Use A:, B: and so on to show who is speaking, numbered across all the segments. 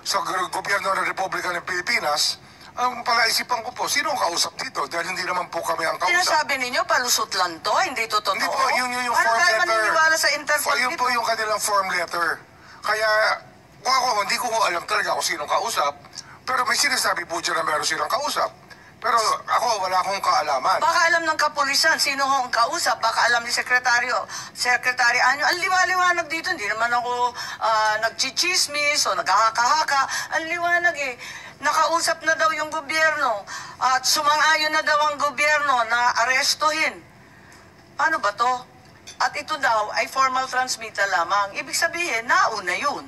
A: sa gobyerno ng Republika ng Pilipinas, ang palaisipan ko po, sino ang kausap dito? Dahil hindi naman po kami ang kausap.
B: Sinasabi ninyo, palusot lang to, hindi to totoo.
A: Hindi po, yun yung
B: Paano
A: form
B: tayo
A: letter.
B: maniniwala sa Interpol
A: Yun
B: dito?
A: po yung kanilang form letter. Kaya, kung ako, hindi ko alam talaga kung sino kausap. Pero may sinasabi po dyan na meron silang kausap. Pero ako, wala akong kaalaman.
B: Baka alam ng kapulisan, sino ho ang kausap, baka alam ni Secretary Anyo. Ang liwanag dito, hindi naman ako nagchichismis o naghahaka-haka. Ang liwanag eh, nakausap na daw yung gobyerno at sumang-ayon na daw ang gobyerno na arestuhin. Paano ba to? At ito daw ay formal transmittal lamang. Ibig sabihin, nauna yun.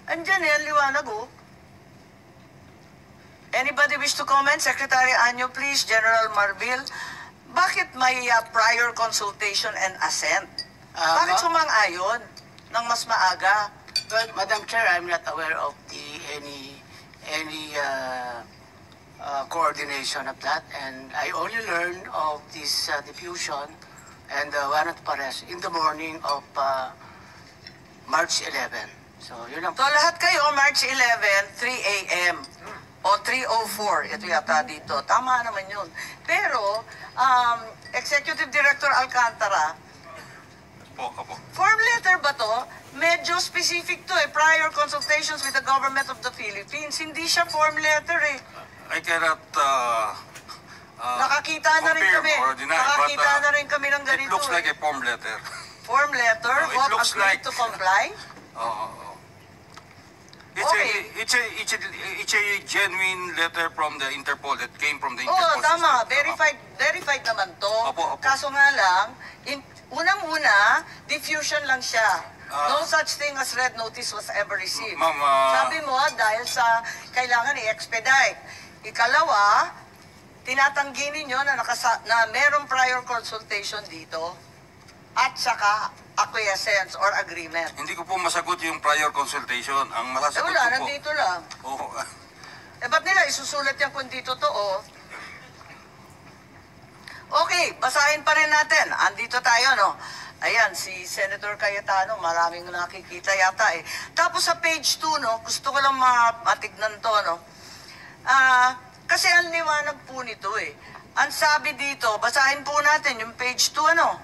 B: Andyan eh, ang liwanag oh. Anybody wish to comment? Secretary Anyo, please. General Marbil, bakit may prior consultation and assent? Bakit sumang-ayon ng mas maaga?
C: Well, Madam Chair, I'm not aware of any coordination of that, and I only learned of this diffusion and warrant of arrest in the morning of March 11. So, yun ang...
B: So lahat kayo, March 11, 3 a.m. o 3:04, ito yata dito. Tama naman yun. Pero, Executive Director Alcantara, form letter ba to? Medyo specific to eh. Prior consultations with the government of the Philippines. Hindi siya form letter eh.
D: I cannot
B: Nakakita na rin
D: confirm
B: kami.
D: or deny,
B: Nakakita
D: but
B: na rin kami ng
D: it
B: ganito
D: looks like
B: eh.
D: a form letter.
B: Form letter?
D: It
B: What,
D: looks
B: agreed
D: like-
B: to comply? Okay.
D: It's a genuine letter from the Interpol that came from the
B: Oo,
D: Interpol
B: tama.
D: system.
B: Verified naman to.
D: Opo, opo.
B: Kaso nga lang, unang-una, diffusion lang siya. No such thing as red notice was ever received.
D: Ma'am,
B: Sabi mo, dahil sa kailangan i-expedite. Ikalawa, tinatanggi ninyo na merong prior consultation dito at saka acquiescence or agreement.
D: Hindi ko po masagot yung prior consultation. Ang masasagot
B: Wala,
D: ko po.
B: nandito lang.
D: Oo.
B: Ba't nila isusulat yan kung di totoo? Okay, basahin pa rin natin. Andito tayo, no? Ayan, si Senator Cayetano, maraming nakikita yata eh. Tapos sa page 2, no? Gusto ko lang matignan to, no? Kasi ang liwanag po nito eh. Ang sabi dito, basahin po natin yung page 2, ano?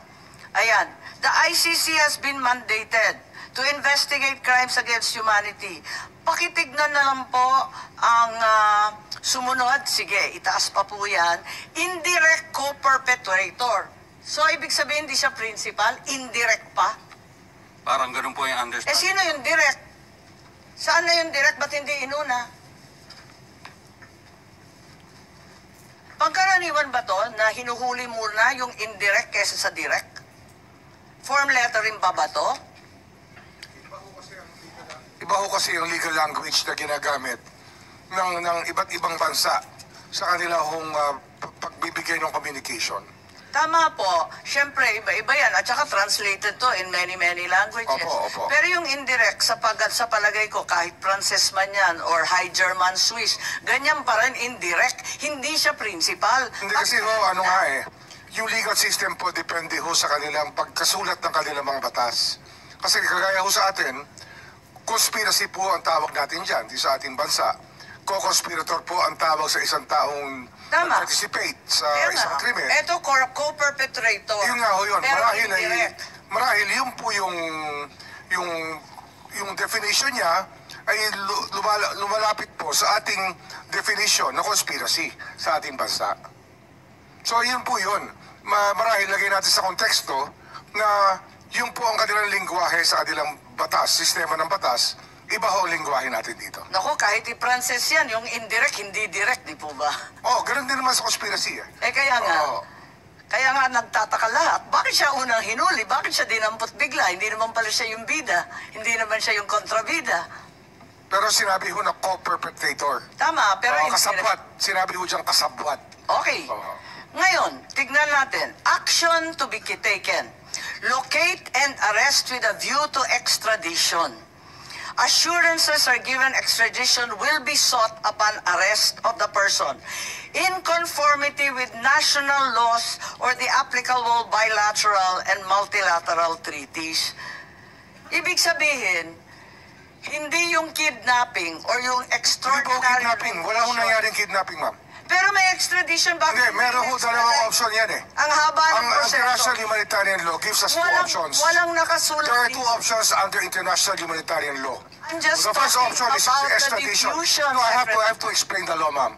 B: Ayan. The ICC has been mandated to investigate crimes against humanity. Pakitignan na lang po ang sumunod. Sige, itaas pa po yan. Indirect co-perpetrator. So, ibig sabihin, hindi siya principal, indirect pa.
D: Parang ganun po yung
B: Eh,
D: understanding.
B: sino yung direct? Saan na yung direct? Ba't hindi inuna? Pagkaraniwan ba to na hinuhuli muna yung indirect kesa sa direct? Form letter rin pa ba to?
A: Iba ho kasi yung legal language na ginagamit ng iba't ibang bansa sa kanila hong pagbibigay ng communication.
B: Tama po. Siyempre, iba-iba yan. At saka translated to in many languages.
A: Opo, opo.
B: Pero yung indirect, sa palagay ko, kahit Frances man yan or High German Swiss, ganyan pa rin indirect. Hindi siya principal.
A: Hindi kasi ho, ano nga eh, yung legal system po depende ho sa kanilang pagkasulat ng kanilang mga batas. Kasi kagaya ho sa atin, conspiracy po ang tawag natin dyan, di sa ating bansa. Co-conspirator po ang tawag sa isang taong
B: Tama.
A: participate sa
B: Kaya
A: isang
B: nga,
A: krimen.
B: eto co-perpetrator.
A: Yun nga ho yun.
B: Pero
A: Marahil,
B: indirect.
A: yun po yung definition niya ay lumalapit po sa ating definition na conspiracy sa ating bansa. So yun po yun. Marahil lagay natin sa konteksto na yun po ang kanilang lingwahe sa kanilang batas, sistema ng batas. Iba ho ang lingwahe natin dito.
B: Naku, kahit i-Frances yan, yung indirect, hindi direct, di po ba?
A: Oh, ganun din naman sa conspiracy eh.
B: Kaya nga.
A: Oo.
B: Kaya nga nagtataka lahat. Bakit siya unang hinuli? Bakit siya dinampot bigla? Hindi naman pala siya yung bida. Hindi naman siya yung kontrabida.
A: Pero sinabi ho na co-perpetrator.
B: Tama, pero
A: Oh,
B: indirect.
A: kasabwat. Sinabi ho diyang kasabwat.
B: Okay.
A: Oo.
B: Ngayon, tignan natin. Action to be taken. Locate and arrest with a view to extradition. Assurances are given extradition will be sought upon arrest of the person in conformity with national laws or the applicable bilateral and multilateral treaties. Ibig sabihin, Hindi yung kidnapping or yung
A: Hindi po
B: extraordinary
A: kidnapping. Wala hong
B: rendition.
A: nangyaring kidnapping, ma'am.
B: Pero may extradition, bakit
A: Hindi, meron ho dalawang option yan eh.
B: Ang haba ng
A: Ang
B: proseso.
A: international humanitarian law gives us two options.
B: Walang nakasulat
A: There are
B: dito.
A: two options under international humanitarian law.
B: I'm just
A: The first
B: talking
A: option is
B: about the
A: extradition.
B: diffusion,
A: No, I have
B: Secretary.
A: to explain the law, ma'am.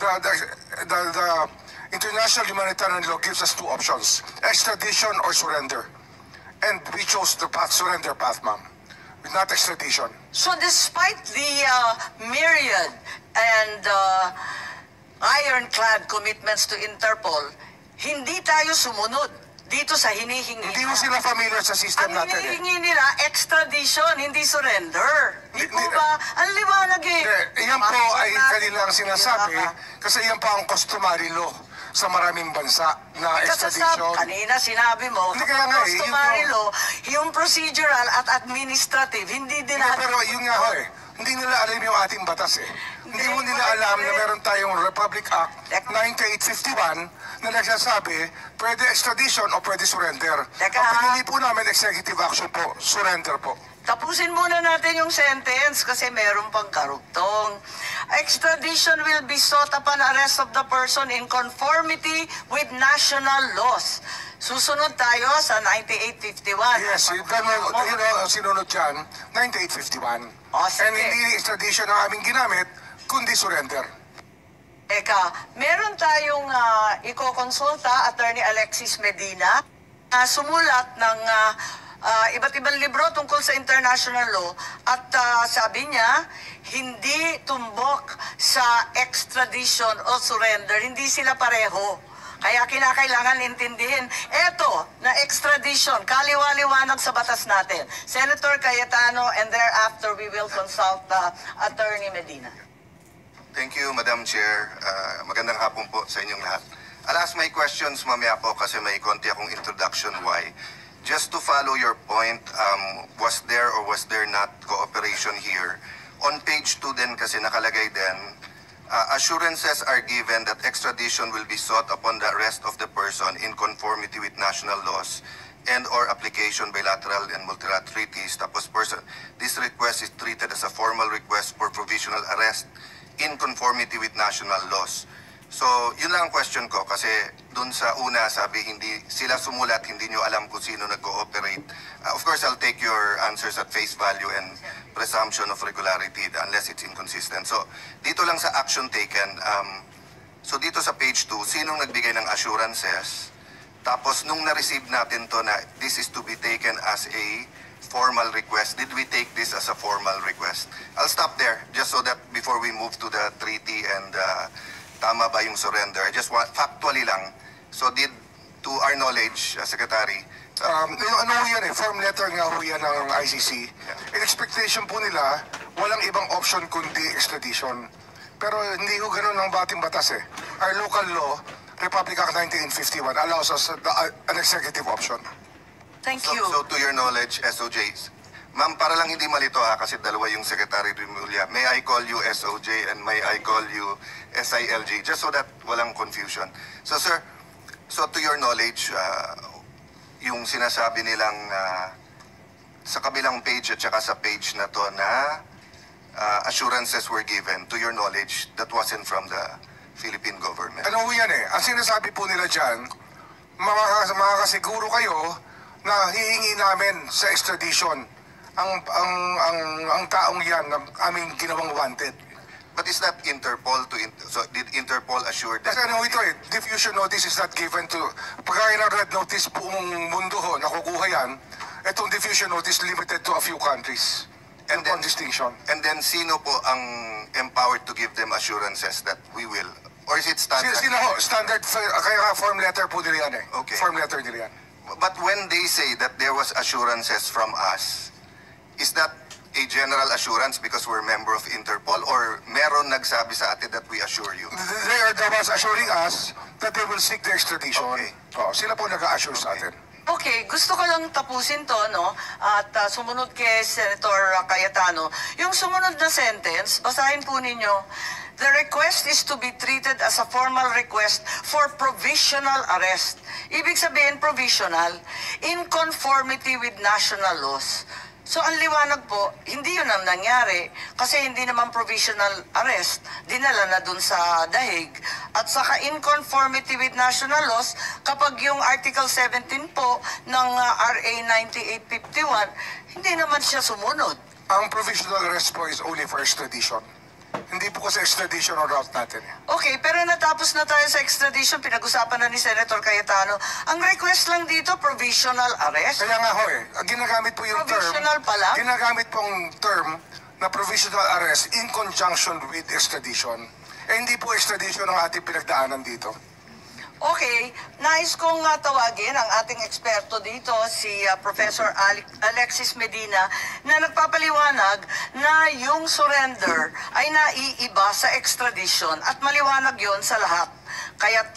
A: The international humanitarian law gives us two options: extradition or surrender. And we chose the surrender path, ma'am, not extradition.
B: So despite the myriad and ironclad commitments to Interpol, hindi tayo sumunod dito sa hinihingi.
A: Hindi mo sila familiar sa system
B: Ang
A: natin eh.
B: hinihingi nila, extradition, hindi surrender. Di po
A: Hindi-
B: ba? Ang liwanag eh.
A: Hindi, yan po ay kanilang sinasabi kasi yan po ang customary law sa maraming bansa na extradition.
B: Kanina sinabi mo,
A: Hindi, kaya nga eh,
B: customary
A: yun po.
B: law, yung procedural at administrative, hindi din
A: Hindi, pero yun nga ho eh. Hindi nila alam yung ating batas eh. Hindi mo nila alam na meron tayong Republic Act 9851 na nagsasabi pwede extradition o pwede surrender.
B: Teka,
A: Ang pinili po namin executive action po, surrender po.
B: Tapusin muna natin yung sentence kasi meron pang karugtong. Extradition will be sought upon arrest of the person in conformity with national laws. Susunod tayo sa 9851.
A: Yes, yun ang sinunod dyan, 9851.
B: O, sige.
A: And hindi extradition ang aming ginamit, kundi surrender.
B: Eka, meron tayong iko-consulta, Attorney Alexis Medina, sumulat ng iba't ibang libro tungkol sa international law at sabi niya, hindi tumbok sa extradition o surrender, hindi sila pareho. Kaya kinakailangan intindihin. Eto, na extradition, kaliwa-liwanag sa batas natin. Senator Cayetano, and thereafter we will consult Attorney Medina.
E: Thank you, Madam Chair. Magandang hapon po sa inyong lahat. I'll ask my questions mamaya po kasi may konti akong introduction why. Just to follow your point, was there or was there not cooperation here? On page 2 din kasi nakalagay din, assurances are given that extradition will be sought upon the arrest of the person in conformity with national laws and or application bilateral and multilateral treaties. Tapos this request is treated as a formal request for provisional arrest in conformity with national laws. So, yun lang ang question ko kasi dun sa una sabi hindi sila sumulat, hindi nyo alam kung sino nag-cooperate. Of course, I'll take your answers at face value and presumption of regularity unless it's inconsistent. So, dito lang sa action taken, so dito sa page 2, sinong nagbigay ng assurances? Tapos, nung na-receive natin to na this is to be taken as a formal request, did we take this as a formal request? I'll stop there just so that before we move to the treaty and tama ba yung surrender? I just want, factually lang, so did, to our knowledge, Secretary,
A: Ano ho yan eh, form letter nga ho yan ng ICC. In expectation po nila, walang ibang option kundi extradition. Pero hindi ho ganun ang bating batas eh. Our local law, Republic Act 1951, allows us an executive option.
B: Thank
E: so,
B: you.
E: so to your knowledge, SOJs, ma'am, para lang hindi malito kasi dalawa yung Secretary Remulla, may I call you SOJ and may I call you SILG, just so that walang confusion. So sir, so to your knowledge, yung sinasabi nilang sa kabilang page at saka sa page na to na assurances were given, to your knowledge, that wasn't from the Philippine government.
A: Ano ho yan eh, ang sinasabi po nila dyan, makakasiguro kayo na hihingi namin sa extradition ang taong yan na aming ginawang wanted.
E: But is that Interpol so did Interpol assure that?
A: Kasi ano ito eh, diffusion notice is not given to, pagkaya ng red notice buong mundo ho, nakukuha yan, itong diffusion notice limited to a few countries. And then distinction.
E: And then sino po ang empowered to give them assurances that we will? Or is it standard?
A: Sila ho, standard, kaya nga form letter po nila yan eh.
E: Okay.
A: Form letter nila yan.
E: But when they say that there was assurances from us, is that a general assurance because we're member of Interpol or meron nagsabi sa atin that we assure you?
A: They are the ones assuring us that they will seek the extradition.
E: Okay.
A: Sila po nag-assure sa atin.
B: Okay, gusto ko lang tapusin to, no? At sumunod kay Senator Cayetano. Yung sumunod na sentence, basahin po ninyo. The request is to be treated as a formal request for provisional arrest. Ibig sabihin, provisional, in conformity with national laws. So ang liwanag po, hindi yun ang nangyari kasi hindi naman provisional arrest, dinala na dun sa dahig. At saka in conformity with national laws, kapag yung Article 17 po ng RA 9851, hindi naman siya sumunod.
A: Ang provisional arrest po is only for extradition. Hindi po kasi extradition ang route natin.
B: Okay, pero natapos na tayo sa extradition, pinag-usapan na ni Senator Cayetano. Ang request lang dito, provisional arrest.
A: Kaya nga ho ginagamit po yung term.
B: Provisional pa lang?
A: Ginagamit pong term na provisional arrest in conjunction with extradition. Eh hindi po extradition ang ating pinagdaanan dito.
B: Okay, nais kong tawagin ang ating eksperto dito, si Professor Alexis Medina, na nagpapaliwanag na yung surrender ay naiiba sa extradition at maliwanag yon sa lahat. Kaya't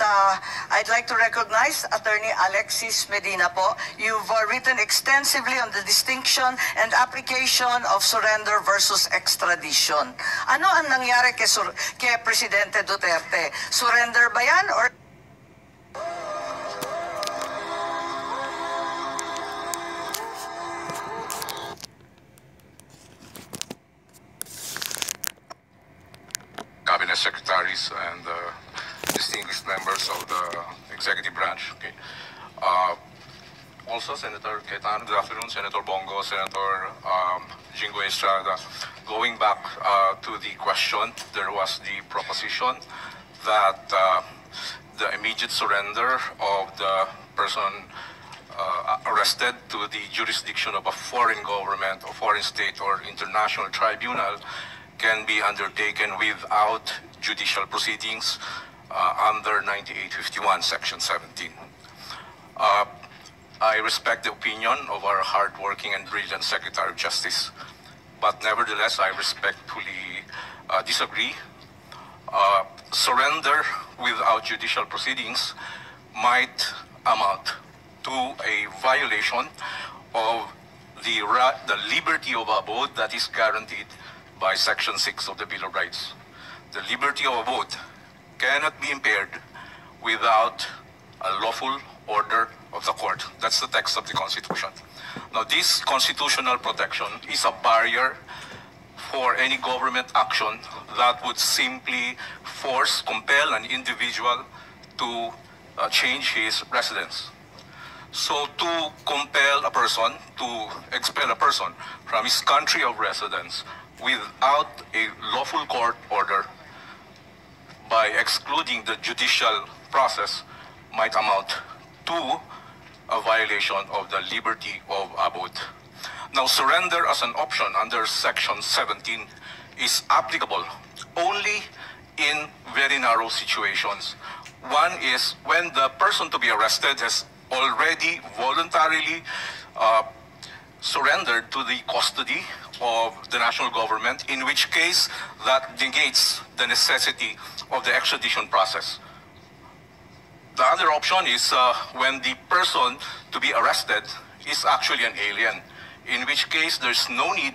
B: I'd like to recognize Attorney Alexis Medina po. You've written extensively on the distinction and application of surrender versus extradition. Ano ang nangyari kay Presidente Duterte? Surrender ba yan or
F: cabinet secretaries and distinguished members of the executive branch. Okay. Also, Senator Cayetano, good afternoon, Senator Bongo, Senator Jingo Estrada. Going back to the question, there was the proposition that the immediate surrender of the person arrested to the jurisdiction of a foreign government or foreign state or international tribunal can be undertaken without judicial proceedings under 9851, Section 17. I respect the opinion of our hardworking and brilliant Secretary of Justice, but nevertheless, I respectfully disagree. Surrender without judicial proceedings might amount to a violation of the liberty of abode that is guaranteed by Section 6 of the Bill of Rights. The liberty of abode cannot be impaired without a lawful order of the court. That's the text of the Constitution. Now, this constitutional protection is a barrier for any government action that would simply compel an individual to change his residence. So to compel a person, to expel a person from his country of residence without a lawful court order by excluding the judicial process might amount to a violation of the liberty of abode. Now, surrender as an option under Section 17 is applicable only in very narrow situations. One is when the person to be arrested has already voluntarily surrendered to the custody of the national government, in which case that negates the necessity of the extradition process. The other option is when the person to be arrested is actually an alien, in which case there's no need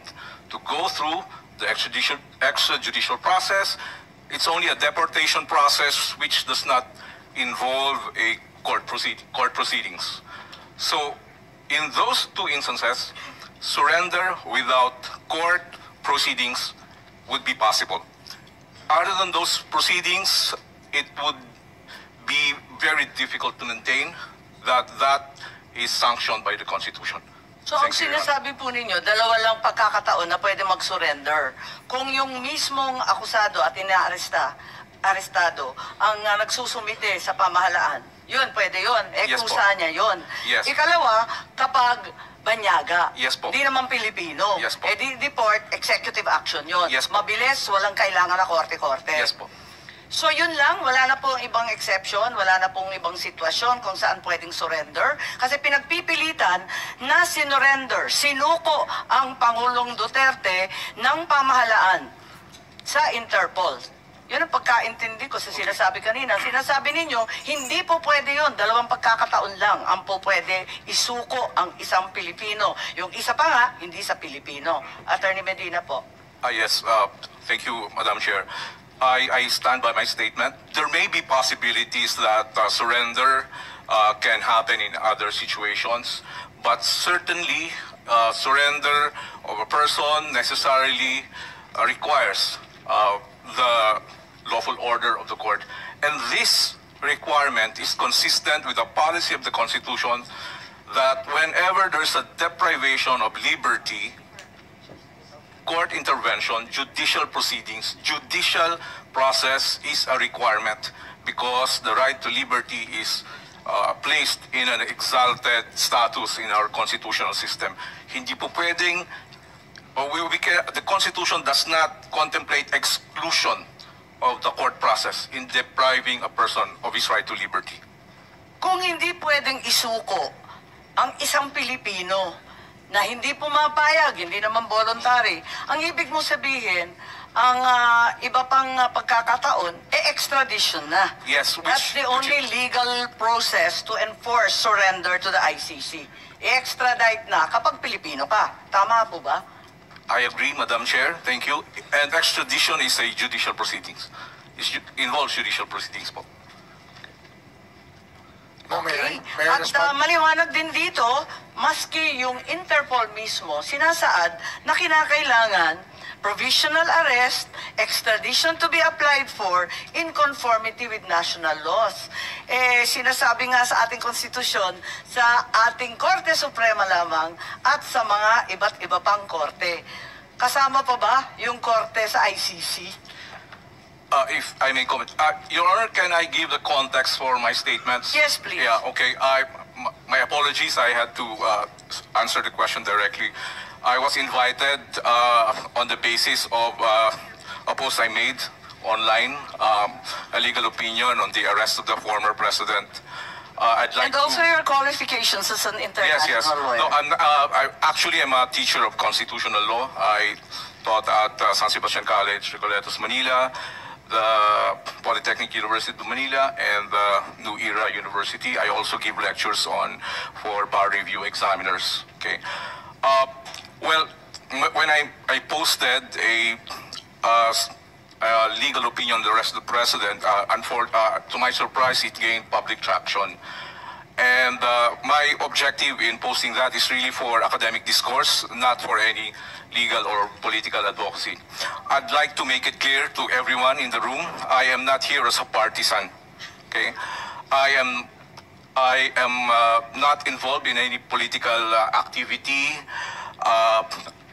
F: to go through the extrajudicial process. It's only a deportation process which does not involve a court proceedings. So in those two instances, surrender without court proceedings would be possible. Other than those proceedings, it would be very difficult to maintain that is sanctioned by the Constitution.
B: So ang
F: Thank you, Your Honor.
B: sinasabi po ninyo, dalawa lang pagkakataon na pwede mag-surrender. Kung yung mismong akusado at arestado ang nagsusumite sa pamahalaan, yun, pwede yun.
F: Yes
B: Kung
F: po.
B: saan niya yun.
F: Yes.
B: Ikalawa, kapag banyaga.
F: Yes po.
B: Di naman Pilipino.
F: Yes po.
B: Di-deport, executive action yun.
F: Yes po.
B: Mabilis, walang kailangan na korte-korte.
F: Yes po.
B: So yun lang, wala na pong ibang exception, wala na pong ibang sitwasyon kung saan pwedeng surrender. Kasi pinagpipilitan na sinuko ang Pangulong Duterte ng pamahalaan sa Interpol. Yun ang pagkaintindi ko sa sinasabi kanina. Sinasabi ninyo, hindi po pwede yun. Dalawang pagkakataon lang ang po pwede isuko ang isang Pilipino. Yung isa pa nga, hindi sa Pilipino. Attorney Medina po.
F: Yes, thank you, Madam Chair. I stand by my statement. There may be possibilities that surrender can happen in other situations, but certainly surrender of a person necessarily requires the lawful order of the court. And this requirement is consistent with the policy of the Constitution that whenever there's a deprivation of liberty, court intervention, judicial proceedings, judicial process is a requirement because the right to liberty is placed in an exalted status in our constitutional system. Hindi po pwedeng, the Constitution does not contemplate exclusion of the court process in depriving a person of his right to liberty.
B: Kung hindi pwedeng isuko ang isang Pilipino na hindi pumapayag, hindi naman voluntary, ang ibig mo sabihin, ang iba pang pagkakataon, extradition na.
F: Yes,
B: That's the only legal process to enforce surrender to the ICC. I-extradite na kapag Pilipino ka. Tama po ba?
F: I agree, Madam Chair. Thank you. And extradition is a judicial proceedings. Involves judicial proceedings po.
A: No, may
B: Okay.
A: I
B: At
A: respond?
B: maliwanag din dito, maski yung Interpol mismo, sinasaad na kinakailangan provisional arrest, extradition to be applied for in conformity with national laws. Sinasabi nga sa ating konstitusyon, sa ating Korte Suprema lamang at sa mga iba't iba pang korte. Kasama pa ba yung korte sa ICC?
F: If I may comment, Your Honor, can I give the context for my statements?
B: Yes, please.
F: Yeah, okay. My apologies. I had to answer the question directly. I was invited on the basis of a post I made online, a legal opinion on the arrest of the former president. I'd like
B: And also your qualifications as an international lawyer.
F: No, I'm a teacher of constitutional law. I taught at San Sebastian College, Recoletos, Manila, the Polytechnic University of Manila, and the New Era University. I also give lectures for bar review examiners. Okay. When I posted a legal opinion on the arrest of the president, to my surprise, it gained public traction. And my objective in posting that is really for academic discourse, not for any legal or political advocacy. I'd like to make it clear to everyone in the room, I am not here as a partisan. Okay, I am not involved in any political activity.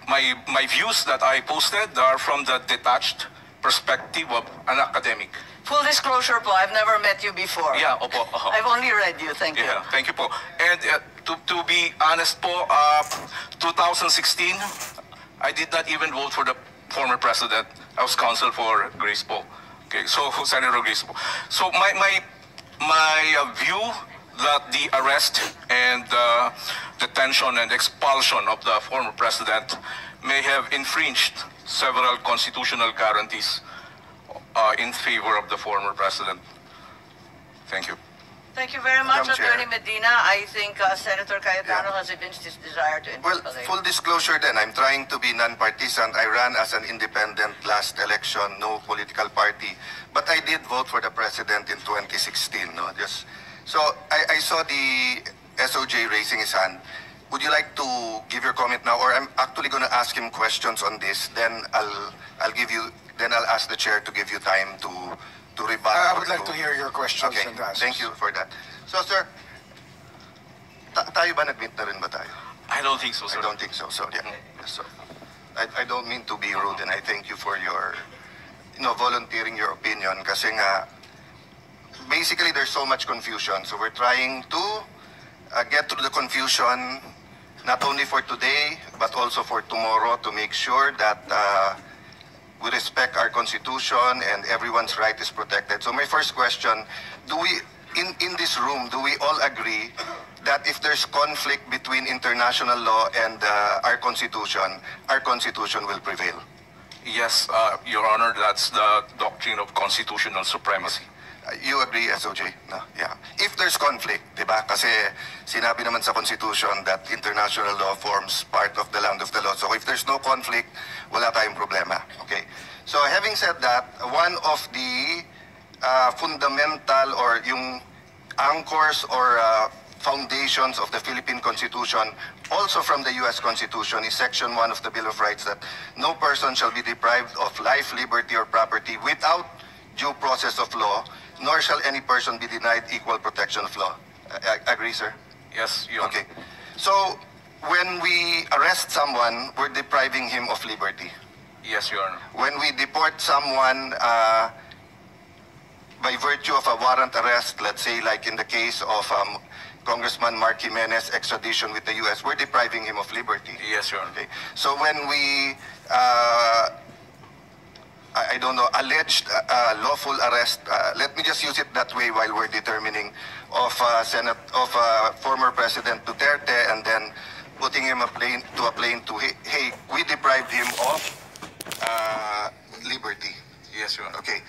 F: My views that I posted are from the detached perspective of an academic.
B: Full disclosure po, I've never met you before.
F: Yeah, opo.
B: I've only read you, thank you.
F: Yeah, thank you po. And to be honest po, 2016, I did not even vote for the former president. I was counsel for Grace Poe. Okay, so Senator Grace Poe. So my view that the arrest and detention and expulsion of the former president may have infringed several constitutional guarantees in favor of the former president. Thank you.
B: Thank you very much,
E: Madam Chair.
B: Attorney Medina. I think Senator Cayetano
E: Yeah.
B: has evinced his desire to
E: Well,
B: interpolate.
E: full disclosure then, I'm trying to be non-partisan. I ran as an independent last election, no political party. But I did vote for the president in 2016. No? So I saw the SOJ raising his hand. Would you like to give your comment now? Or I'm actually going to ask him questions on this. Then I'll ask the chair to give you time to rebut.
A: I
E: or
A: would like to hear your questions
E: Okay,
A: and answers.
E: thank you for that. So sir, tayo ba nag-meet na rin ba tayo?
F: I don't think so, sir.
E: I don't think so. So yeah. So I don't mean to be rude, and I thank you for your, volunteering your opinion. Kasi nga, basically there's so much confusion. So we're trying to get through the confusion, not only for today, but also for tomorrow, to make sure that we respect our constitution and everyone's right is protected. So my first question, do we, in this room, do we all agree that if there's conflict between international law and our constitution will prevail?
F: Yes, Your Honor, that's the doctrine of constitutional supremacy.
E: You agree, SOJ? No? Yeah. If there's conflict, di ba? Kasi sinabi naman sa Constitution that international law forms part of the land of the law. So if there's no conflict, wala tayong problema. Okay. So having said that, one of the fundamental or yung anchors or foundations of the Philippine Constitution, also from the U.S. Constitution, is Section 1 of the Bill of Rights, that no person shall be deprived of life, liberty, or property without due process of law, nor shall any person be denied equal protection of law. Agree, sir?
F: Yes, Your Honor.
E: Okay. So, when we arrest someone, we're depriving him of liberty.
F: Yes, Your Honor.
E: When we deport someone by virtue of a warrant arrest, let's say like in the case of Congressman Mark Jimenez extradition with the U.S., we're depriving him of liberty.
F: Yes, Your Honor.
E: Okay. So when we, I don't know, alleged lawful arrest, let me just use it that way while we're determining of former President Duterte, and then putting him to a plane to hey, we deprived him of liberty.
F: Yes, Your Honor.
E: Okay.